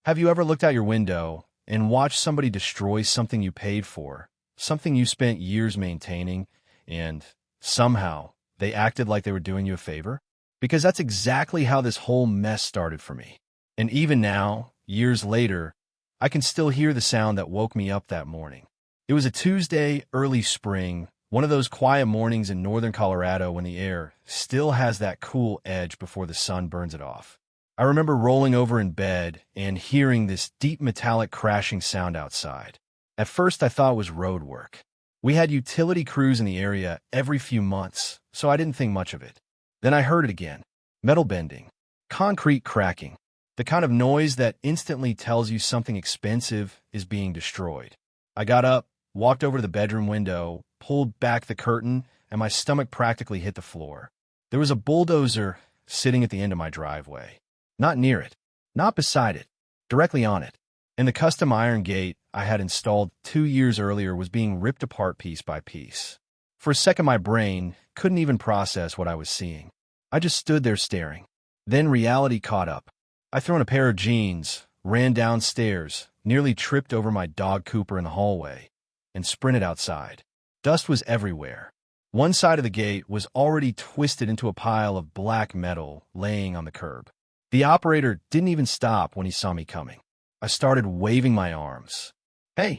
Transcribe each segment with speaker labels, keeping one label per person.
Speaker 1: Have you ever looked out your window and watched somebody destroy something you paid for, something you spent years maintaining, and somehow they acted like they were doing you a favor? Because that's exactly how this whole mess started for me. And even now, years later, I can still hear the sound that woke me up that morning. It was a Tuesday, early spring, one of those quiet mornings in northern Colorado when the air still has that cool edge before the sun burns it off. I remember rolling over in bed and hearing this deep metallic crashing sound outside. At first, I thought it was road work. We had utility crews in the area every few months, so I didn't think much of it. Then I heard it again. Metal bending, concrete cracking, the kind of noise that instantly tells you something expensive is being destroyed. I got up, walked over to the bedroom window, pulled back the curtain, and my stomach practically hit the floor. There was a bulldozer sitting at the end of my driveway. Not near it, not beside it, directly on it. And the custom iron gate I had installed 2 years earlier was being ripped apart piece by piece. For a second, my brain couldn't even process what I was seeing. I just stood there staring. Then reality caught up. I threw on a pair of jeans, ran downstairs, nearly tripped over my dog Cooper in the hallway, and sprinted outside. Dust was everywhere. One side of the gate was already twisted into a pile of black metal laying on the curb. The operator didn't even stop when he saw me coming. I started waving my arms. Hey,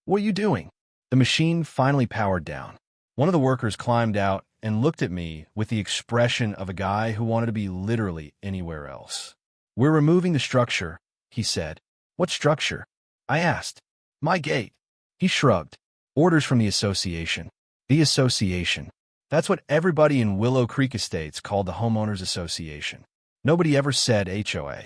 Speaker 1: what are you doing? The machine finally powered down. One of the workers climbed out and looked at me with the expression of a guy who wanted to be literally anywhere else. We're removing the structure, he said. What structure? I asked. My gate. He shrugged. Orders from the association. The association. That's what everybody in Willow Creek Estates called the Homeowners Association. Nobody ever said HOA.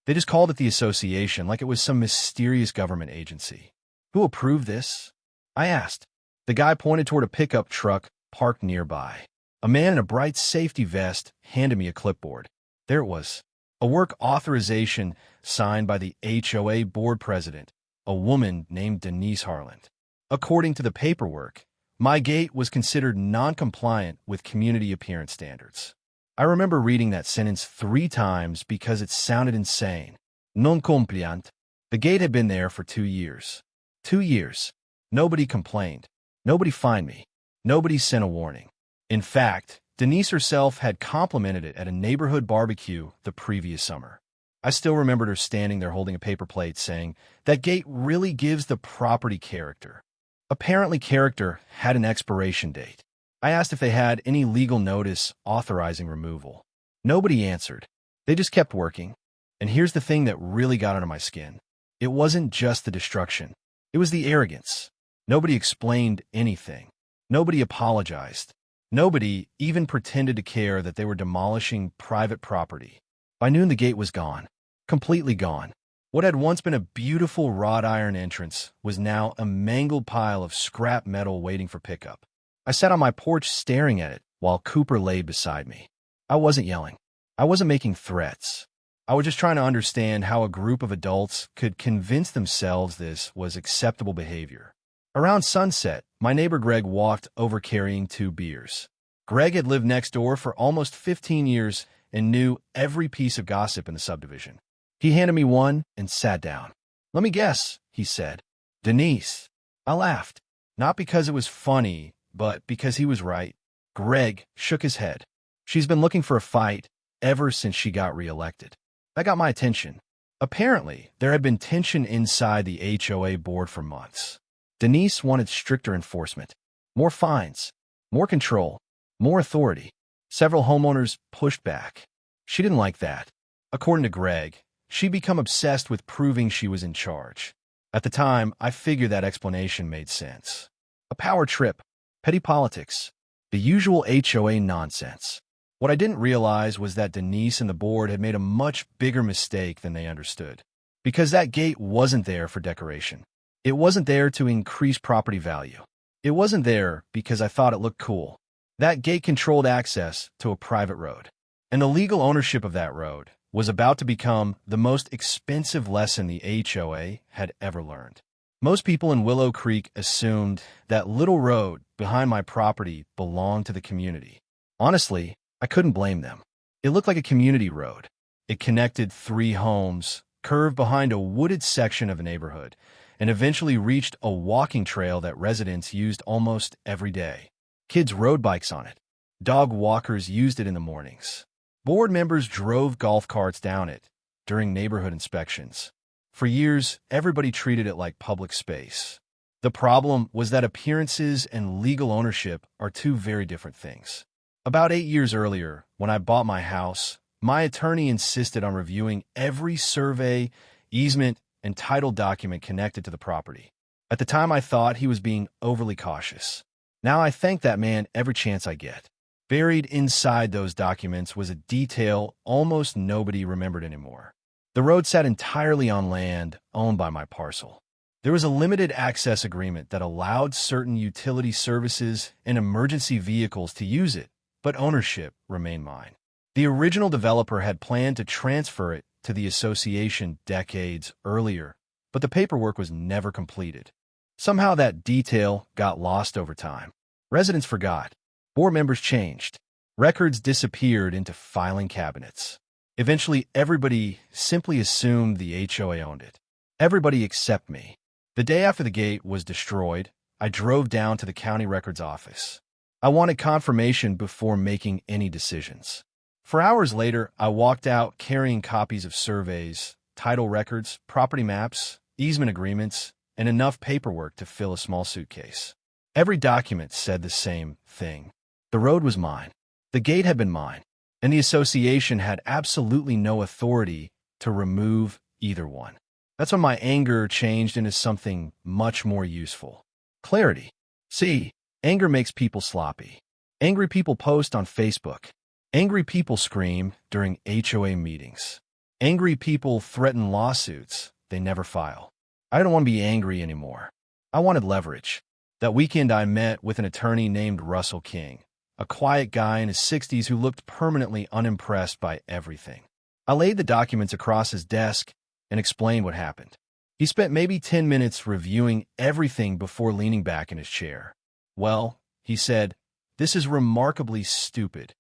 Speaker 1: They just called it the association like it was some mysterious government agency. Who approved this? I asked. The guy pointed toward a pickup truck parked nearby. A man in a bright safety vest handed me a clipboard. There it was. A work authorization signed by the HOA board president, a woman named Denise Harland. According to the paperwork, my gate was considered non-compliant with community appearance standards. I remember reading that sentence 3 times because it sounded insane. Non compliant. The gate had been there for 2 years. 2 years. Nobody complained. Nobody fined me. Nobody sent a warning. In fact, Denise herself had complimented it at a neighborhood barbecue the previous summer. I still remembered her standing there holding a paper plate saying, "That gate really gives the property character." Apparently, character had an expiration date. I asked if they had any legal notice authorizing removal. Nobody answered. They just kept working. And here's the thing that really got under my skin. It wasn't just the destruction. It was the arrogance. Nobody explained anything. Nobody apologized. Nobody even pretended to care that they were demolishing private property. By noon, the gate was gone. Completely gone. What had once been a beautiful wrought iron entrance was now a mangled pile of scrap metal waiting for pickup. I sat on my porch staring at it while Cooper lay beside me. I wasn't yelling. I wasn't making threats. I was just trying to understand how a group of adults could convince themselves this was acceptable behavior. Around sunset, my neighbor Greg walked over carrying 2 beers. Greg had lived next door for almost 15 years and knew every piece of gossip in the subdivision. He handed me one and sat down. "Let me guess," he said. "Denise." I laughed, not because it was funny, but because he was right. Greg shook his head. "She's been looking for a fight ever since she got reelected." That got my attention. Apparently, there had been tension inside the HOA board for months. Denise wanted stricter enforcement, more fines, more control, more authority. Several homeowners pushed back. She didn't like that. According to Greg, she'd become obsessed with proving she was in charge. At the time, I figured that explanation made sense. A power trip, petty politics, the usual HOA nonsense. What I didn't realize was that Denise and the board had made a much bigger mistake than they understood. Because that gate wasn't there for decoration. It wasn't there to increase property value. It wasn't there because I thought it looked cool. That gate controlled access to a private road. And the legal ownership of that road was about to become the most expensive lesson the HOA had ever learned. Most people in Willow Creek assumed that little road behind my property belonged to the community. Honestly, I couldn't blame them. It looked like a community road. It connected 3 homes, curved behind a wooded section of a neighborhood, and eventually reached a walking trail that residents used almost every day. Kids rode bikes on it. Dog walkers used it in the mornings. Board members drove golf carts down it during neighborhood inspections. For years, everybody treated it like public space. The problem was that appearances and legal ownership are two very different things. About 8 years earlier, when I bought my house, my attorney insisted on reviewing every survey, easement, and title document connected to the property. At the time, I thought he was being overly cautious. Now I thank that man every chance I get. Buried inside those documents was a detail almost nobody remembered anymore. The road sat entirely on land owned by my parcel. There was a limited access agreement that allowed certain utility services and emergency vehicles to use it, but ownership remained mine. The original developer had planned to transfer it to the association decades earlier, but the paperwork was never completed. Somehow that detail got lost over time. Residents forgot. Board members changed. Records disappeared into filing cabinets. Eventually, everybody simply assumed the HOA owned it. Everybody except me. The day after the gate was destroyed, I drove down to the county records office. I wanted confirmation before making any decisions. For hours later, I walked out carrying copies of surveys, title records, property maps, easement agreements, and enough paperwork to fill a small suitcase. Every document said the same thing. The road was mine. The gate had been mine, and the association had absolutely no authority to remove either one. That's when my anger changed into something much more useful. Clarity. See, anger makes people sloppy. Angry people post on Facebook. Angry people scream during HOA meetings. Angry people threaten lawsuits they never file. I don't want to be angry anymore. I wanted leverage. That weekend I met with an attorney named Russell King, a quiet guy in his 60s who looked permanently unimpressed by everything. I laid the documents across his desk and explained what happened. He spent maybe 10 minutes reviewing everything before leaning back in his chair. Well, he said, this is remarkably stupid.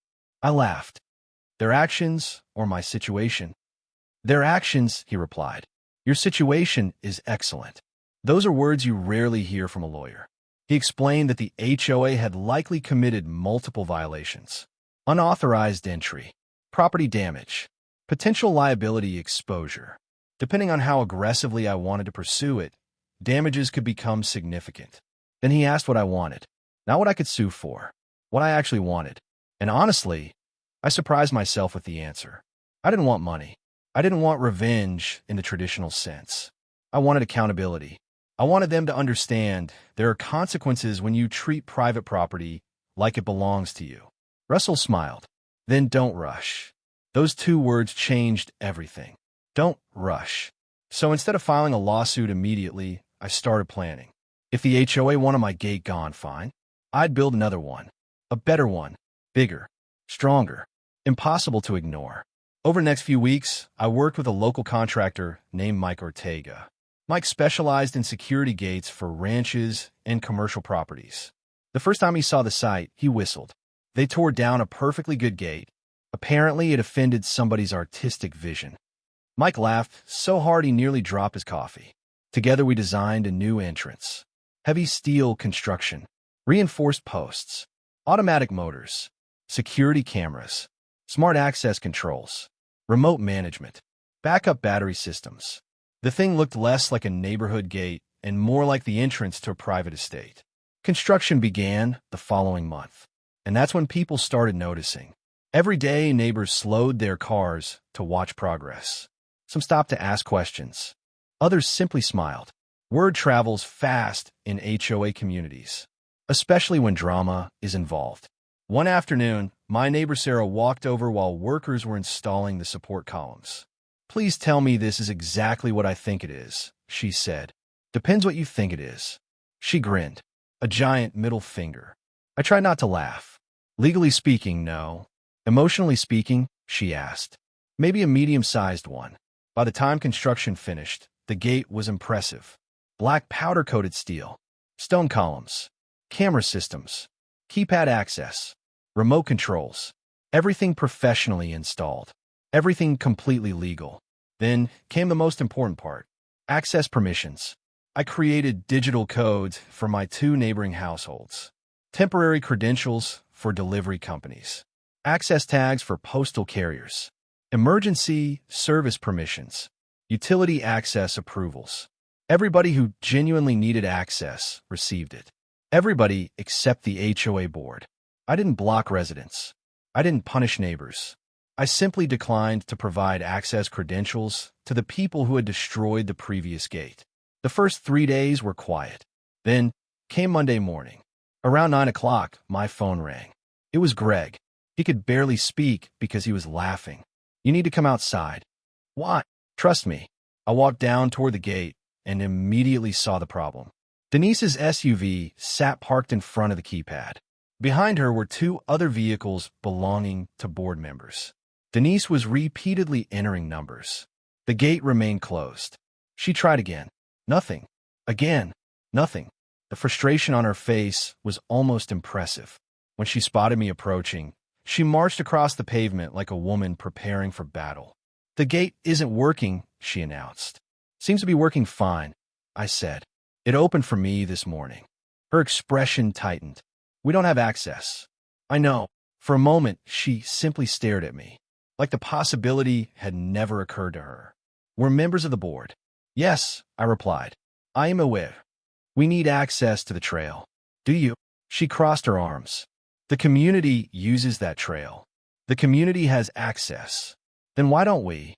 Speaker 1: I laughed. Their actions or my situation? Their actions, he replied. Your situation is excellent. Those are words you rarely hear from a lawyer. He explained that the HOA had likely committed multiple violations: unauthorized entry, property damage, potential liability exposure. Depending on how aggressively I wanted to pursue it, damages could become significant. Then he asked what I wanted, not what I could sue for, what I actually wanted. And honestly, I surprised myself with the answer. I didn't want money. I didn't want revenge in the traditional sense. I wanted accountability. I wanted them to understand there are consequences when you treat private property like it belongs to you. Russell smiled. Then don't rush. Those two words changed everything. Don't rush. So instead of filing a lawsuit immediately, I started planning. If the HOA wanted my gate gone, fine. I'd build another one. A better one. Bigger. Stronger. Impossible to ignore. Over the next few weeks, I worked with a local contractor named Mike Ortega. Mike specialized in security gates for ranches and commercial properties. The first time he saw the site, he whistled. They tore down a perfectly good gate. Apparently, it offended somebody's artistic vision. Mike laughed so hard he nearly dropped his coffee. Together, we designed a new entrance. Heavy steel construction, reinforced posts, automatic motors, security cameras, smart access controls, remote management, backup battery systems. The thing looked less like a neighborhood gate and more like the entrance to a private estate. Construction began the following month, and that's when people started noticing. Every day, neighbors slowed their cars to watch progress. Some stopped to ask questions. Others simply smiled. Word travels fast in HOA communities, especially when drama is involved. One afternoon, my neighbor Sarah walked over while workers were installing the support columns. Please tell me this is exactly what I think it is, she said. Depends what you think it is. She grinned, a giant middle finger. I tried not to laugh. Legally speaking, no. Emotionally speaking, she asked. Maybe a medium-sized one. By the time construction finished, the gate was impressive. Black powder-coated steel, stone columns, camera systems, keypad access, remote controls, everything professionally installed, everything completely legal. Then came the most important part: access permissions. I created digital codes for my 2 neighboring households, temporary credentials for delivery companies, access tags for postal carriers, emergency service permissions, utility access approvals. Everybody who genuinely needed access received it. Everybody except the HOA board. I didn't block residents. I didn't punish neighbors. I simply declined to provide access credentials to the people who had destroyed the previous gate. The first 3 days were quiet. Then came Monday morning. Around 9 o'clock, my phone rang. It was Greg. He could barely speak because he was laughing. "You need to come outside." "Why?" "Trust me." I walked down toward the gate and immediately saw the problem. Denise's SUV sat parked in front of the keypad. Behind her were 2 other vehicles belonging to board members. Denise was repeatedly entering numbers. The gate remained closed. She tried again. Nothing. Again. Nothing. The frustration on her face was almost impressive. When she spotted me approaching, she marched across the pavement like a woman preparing for battle. "The gate isn't working," she announced. "Seems to be working fine," I said. "It opened for me this morning." Her expression tightened. "We don't have access." "I know." For a moment, she simply stared at me, like the possibility had never occurred to her. "We're members of the board." "Yes," I replied. "I am aware. We need access to the trail." "Do you?" She crossed her arms. "The community uses that trail. The community has access. Then why don't we?"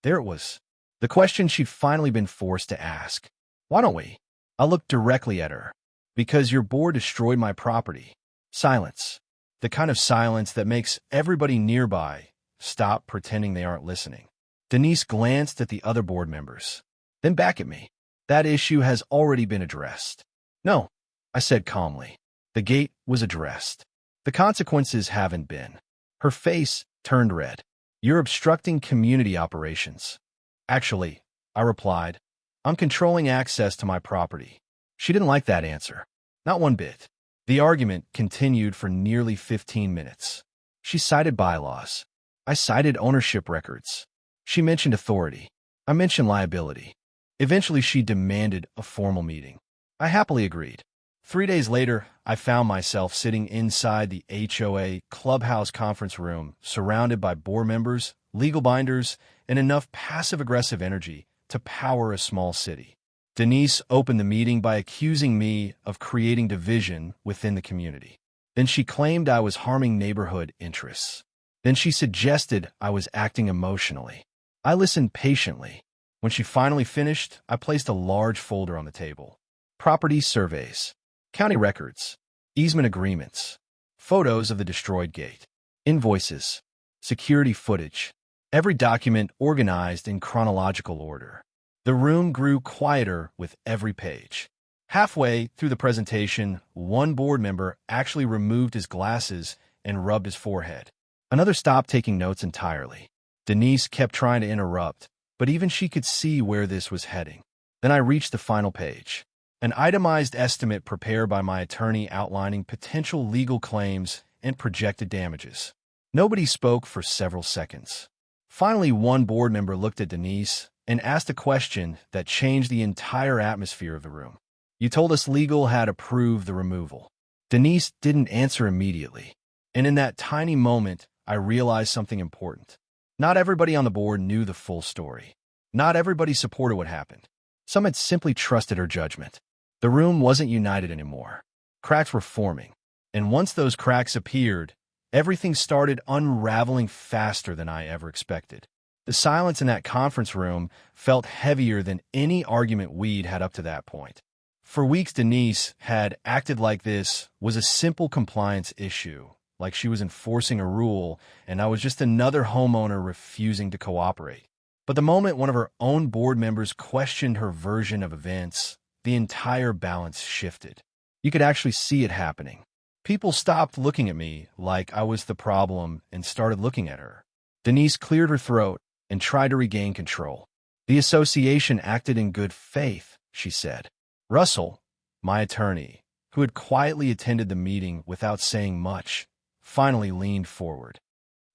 Speaker 1: There it was. The question she'd finally been forced to ask. "Why don't we?" I looked directly at her. "Because your board destroyed my property." Silence. The kind of silence that makes everybody nearby stop pretending they aren't listening. Denise glanced at the other board members, then back at me. "That issue has already been addressed." "No," I said calmly. "The gate was addressed. The consequences haven't been." Her face turned red. "You're obstructing community operations." "Actually," I replied, "I'm controlling access to my property." She didn't like that answer. Not one bit. The argument continued for nearly 15 minutes. She cited bylaws. I cited ownership records. She mentioned authority. I mentioned liability. Eventually, she demanded a formal meeting. I happily agreed. 3 days later, I found myself sitting inside the HOA clubhouse conference room, surrounded by board members, legal binders, and enough passive-aggressive energy to power a small city. Denise opened the meeting by accusing me of creating division within the community. Then she claimed I was harming neighborhood interests. Then she suggested I was acting emotionally. I listened patiently. When she finally finished, I placed a large folder on the table. Property surveys, county records, easement agreements, photos of the destroyed gate, invoices, security footage, every document organized in chronological order. The room grew quieter with every page. Halfway through the presentation, one board member actually removed his glasses and rubbed his forehead. Another stopped taking notes entirely. Denise kept trying to interrupt, but even she could see where this was heading. Then I reached the final page. An itemized estimate prepared by my attorney outlining potential legal claims and projected damages. Nobody spoke for several seconds. Finally, one board member looked at Denise and asked a question that changed the entire atmosphere of the room. "You told us legal had approved the removal." Denise didn't answer immediately, and in that tiny moment, I realized something important. Not everybody on the board knew the full story. Not everybody supported what happened. Some had simply trusted her judgment. The room wasn't united anymore. Cracks were forming, and once those cracks appeared, everything started unraveling faster than I ever expected. The silence in that conference room felt heavier than any argument we'd had up to that point. For weeks, Denise had acted like this was a simple compliance issue, like she was enforcing a rule, and I was just another homeowner refusing to cooperate. But the moment one of her own board members questioned her version of events, the entire balance shifted. You could actually see it happening. People stopped looking at me like I was the problem and started looking at her. Denise cleared her throat and tried to regain control. "The association acted in good faith," she said. Russell, my attorney, who had quietly attended the meeting without saying much, finally leaned forward.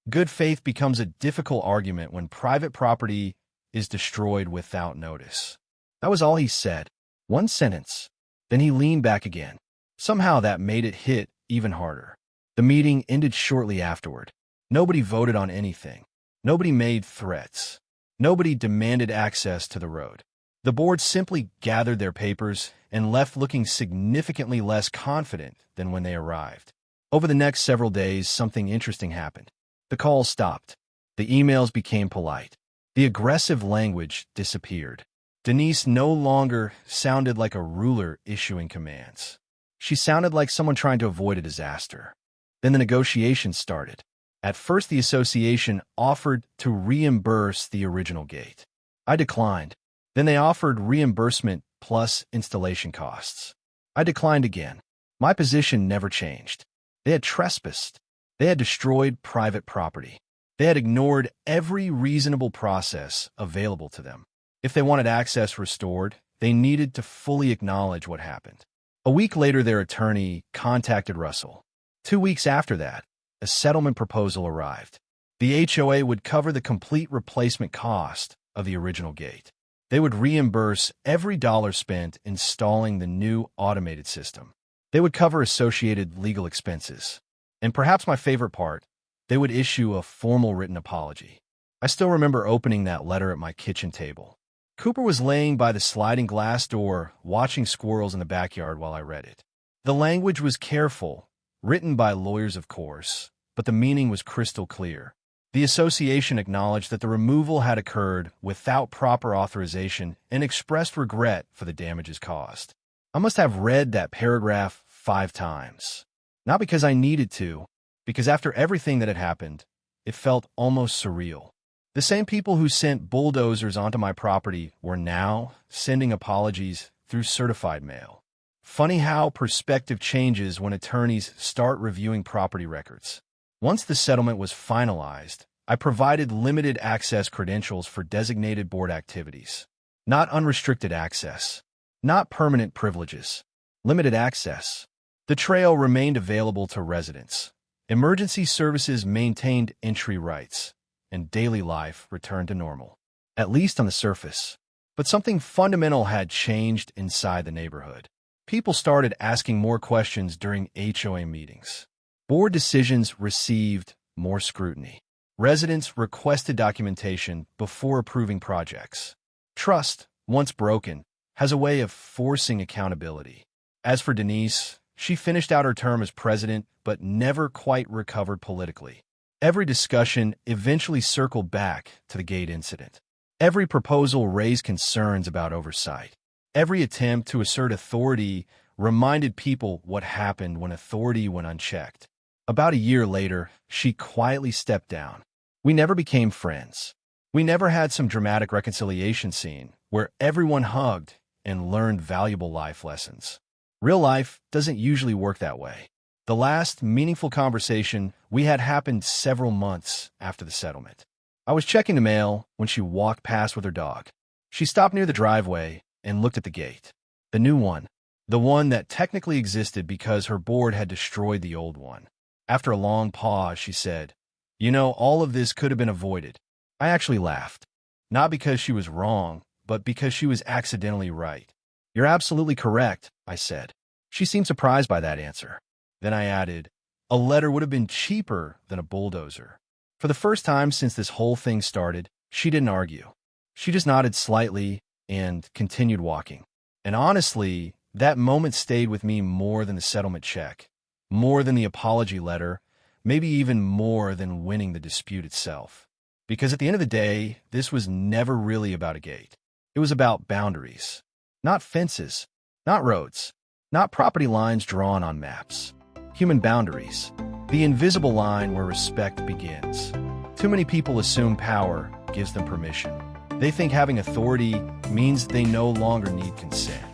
Speaker 1: Good faith becomes a difficult argument when private property is destroyed without notice. That was all he said. One sentence. Then he leaned back again. Somehow that made it hit even harder. The meeting ended shortly afterward. Nobody voted on anything. Nobody made threats. Nobody demanded access to the road. The board simply gathered their papers and left looking significantly less confident than when they arrived. Over the next several days, something interesting happened. The calls stopped. The emails became polite. The aggressive language disappeared. Denise no longer sounded like a ruler issuing commands. She sounded like someone trying to avoid a disaster. Then the negotiations started. At first, the association offered to reimburse the original gate. I declined. Then they offered reimbursement plus installation costs. I declined again. My position never changed. They had trespassed. They had destroyed private property. They had ignored every reasonable process available to them. If they wanted access restored, they needed to fully acknowledge what happened. A week later, their attorney contacted Russell. 2 weeks after that, a settlement proposal arrived. The HOA would cover the complete replacement cost of the original gate. They would reimburse every dollar spent installing the new automated system. They would cover associated legal expenses. And perhaps my favorite part, they would issue a formal written apology. I still remember opening that letter at my kitchen table. Cooper was laying by the sliding glass door, watching squirrels in the backyard while I read it. The language was careful, written by lawyers of course, but the meaning was crystal clear. The association acknowledged that the removal had occurred without proper authorization and expressed regret for the damages caused. I must have read that paragraph 5 times. Not because I needed to, because after everything that had happened, it felt almost surreal. The same people who sent bulldozers onto my property were now sending apologies through certified mail. Funny how perspective changes when attorneys start reviewing property records. Once the settlement was finalized, I provided limited access credentials for designated board activities. Not unrestricted access. Not permanent privileges. Limited access. The trail remained available to residents. Emergency services maintained entry rights, and daily life returned to normal, at least on the surface. But something fundamental had changed inside the neighborhood. People started asking more questions during HOA meetings. Board decisions received more scrutiny. Residents requested documentation before approving projects. Trust, once broken, has a way of forcing accountability. As for Denise, she finished out her term as president, but never quite recovered politically. Every discussion eventually circled back to the gate incident. Every proposal raised concerns about oversight. Every attempt to assert authority reminded people what happened when authority went unchecked. About a year later, she quietly stepped down. We never became friends. We never had some dramatic reconciliation scene where everyone hugged and learned valuable life lessons. Real life doesn't usually work that way. The last meaningful conversation we had happened several months after the settlement. I was checking the mail when she walked past with her dog. She stopped near the driveway and looked at the gate. The new one. The one that technically existed because her board had destroyed the old one. After a long pause, she said, "You know, all of this could have been avoided." I actually laughed. Not because she was wrong, but because she was accidentally right. "You're absolutely correct," I said. She seemed surprised by that answer. Then I added, "A letter would have been cheaper than a bulldozer." For the first time since this whole thing started, she didn't argue. She just nodded slightly and continued walking. And honestly, that moment stayed with me more than the settlement check, more than the apology letter, maybe even more than winning the dispute itself. Because at the end of the day, this was never really about a gate. It was about boundaries. Not fences, not roads, not property lines drawn on maps. Human boundaries. The invisible line where respect begins. Too many people assume power gives them permission. They think having authority means they no longer need consent.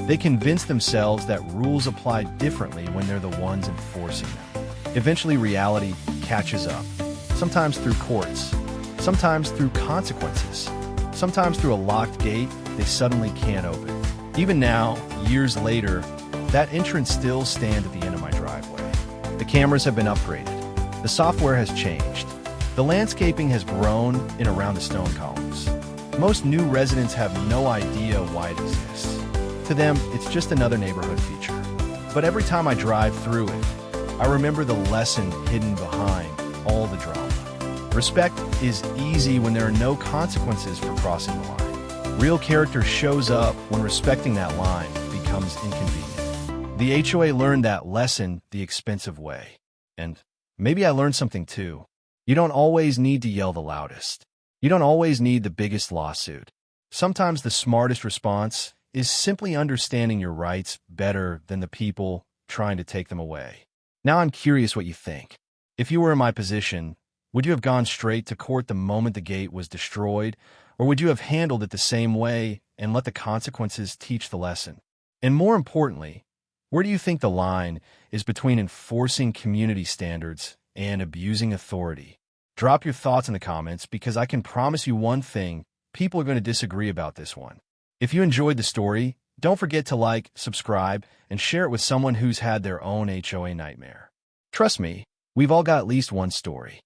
Speaker 1: They convince themselves that rules apply differently when they're the ones enforcing them. Eventually, reality catches up. Sometimes through courts. Sometimes through consequences. Sometimes through a locked gate they suddenly can't open. Even now, years later, that entrance still stands at the end of my driveway. The cameras have been upgraded. The software has changed. The landscaping has grown in around the stone columns. Most new residents have no idea why it exists. To them, it's just another neighborhood feature. But every time I drive through it, I remember the lesson hidden behind all the drama. Respect is easy when there are no consequences for crossing the line. Real character shows up when respecting that line becomes inconvenient. The HOA learned that lesson the expensive way. And maybe I learned something too. You don't always need to yell the loudest. You don't always need the biggest lawsuit. Sometimes the smartest response is simply understanding your rights better than the people trying to take them away. Now I'm curious what you think. If you were in my position, would you have gone straight to court the moment the gate was destroyed, or would you have handled it the same way and let the consequences teach the lesson? And more importantly, where do you think the line is between enforcing community standards and abusing authority? Drop your thoughts in the comments, because I can promise you one thing: people are going to disagree about this one. If you enjoyed the story, don't forget to like, subscribe, and share it with someone who's had their own HOA nightmare. Trust me, we've all got at least one story.